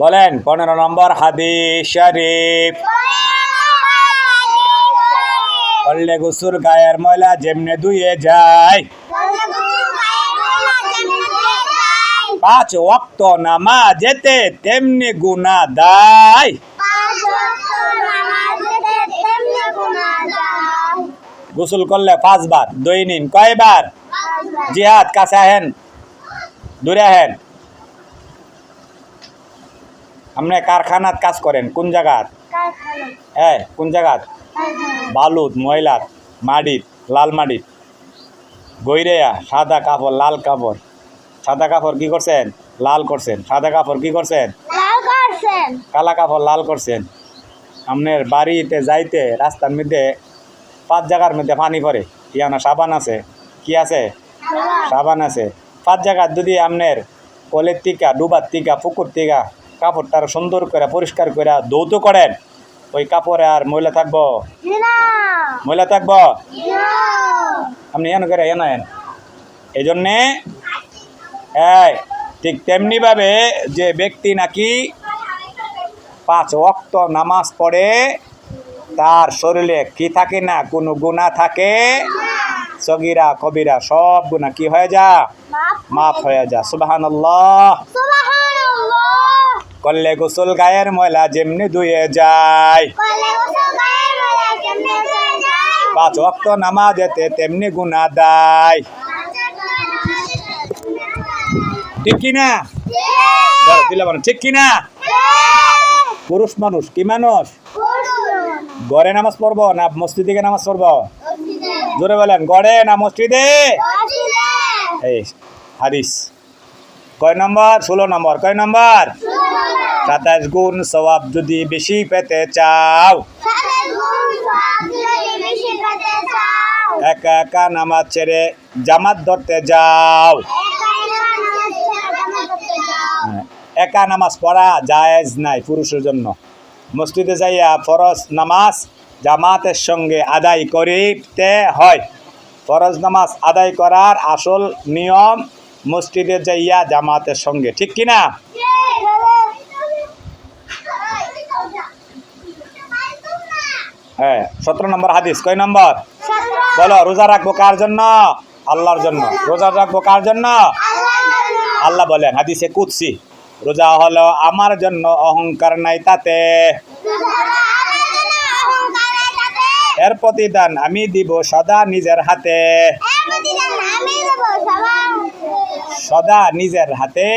বলেন 15 নম্বর হাদিস শরীফ। করলে গোসল গায়ের ময়লা যেমনে ধুয়ে যায়, 5 ওয়াক্ত নামাজেতে তেমনি গুনাহ দেয়। গোসল করলে 5 বার, দৈনিক কয়বার? জিহাদ কাছে আহেন, দূরে আহেন। আপনি কারখানাত কাজ করেন কোন জায়গাত? হ্যাঁ, কোন জায়গাত? বালুত, ময়লাত, মাটিত, লাল মাটিত গৈরেয়া সাদা কাপড়, লাল কাপড়। সাদা কাপড় কি করছেন? লাল করছেন। সাদা কাপড় কি করছেন? কালা কাপড় লাল করছেন। আপনার বাড়িতে যাইতে রাস্তার মধ্যে 5 জায়গার মধ্যে পানি পড়ে, ইয়ানা সাবান আছে, কি আছে? সাবান আছে। 5 জায়গার যদি আপনার কলের টিকা, ডুবার টিকা, পুকুর টিকা কাপড়টার সুন্দর করে পরিষ্কার করে ধৌত করেন, ওই কাপড়ে আর ময়লা থাকবো? ময়লা থাকবো? আপনি এন করে এন। এই জন্যে ঠিক তেমনি ভাবে যে ব্যক্তি নাকি 5 ওয়াক্ত নামাজ পড়ে, তার শরীরে কি থাকে না? কোনো গুনাহ থাকে? সগীরা কবিরা সব গুনাহ কি হয়ে যা? মাফ হয়ে যা। সুবহানাল্লাহ। করলে গোসল গায়ের ময়লা যেমনি ধুয়ে যায়, 5 ওয়াক্ত নামাজেতে তেমনি গুনাহ দেয়। ঠিক কিনা? ঠিক কিনা? পুরুষ মানুষ কি মানুষ? গড়ে নামাজ পড়বো না মসজিদে নামাজ পড়বো? জোরে বলেন, গড়ে না মসজিদে? এই হাদিস কয় নম্বর? 16 নম্বর। কয় নম্বর? 27 গুণ সওয়াব যদি বেশি পেতে চাও, একা একা নামাজ ছেড়ে জামাত ধরতে যাও। একা নামাজ পড়া জায়েজ নাই পুরুষের জন্য। মসজিদে যাইয়া ফরজ নামাজ জামাতের সঙ্গে আদায় করিতে হয়। ফরজ নামাজ আদায় করার আসল নিয়ম মসজিদে যাইয়া জামাতের সঙ্গে। ঠিক কিনা? 17 নম্বর হাদিস। কয় নম্বর? বলো। রোজা রাখবো কার জন্য? আল্লাহর জন্য। রোজা রাখবো কার জন্য? আল্লাহ বলেন হাদিসে কুদসি, রোজা হলো আমার জন্য, অহংকার নাই তাতে। এর প্রতিদান আমি দিব সদা নিজের হাতে। সদা নিজের হাতে।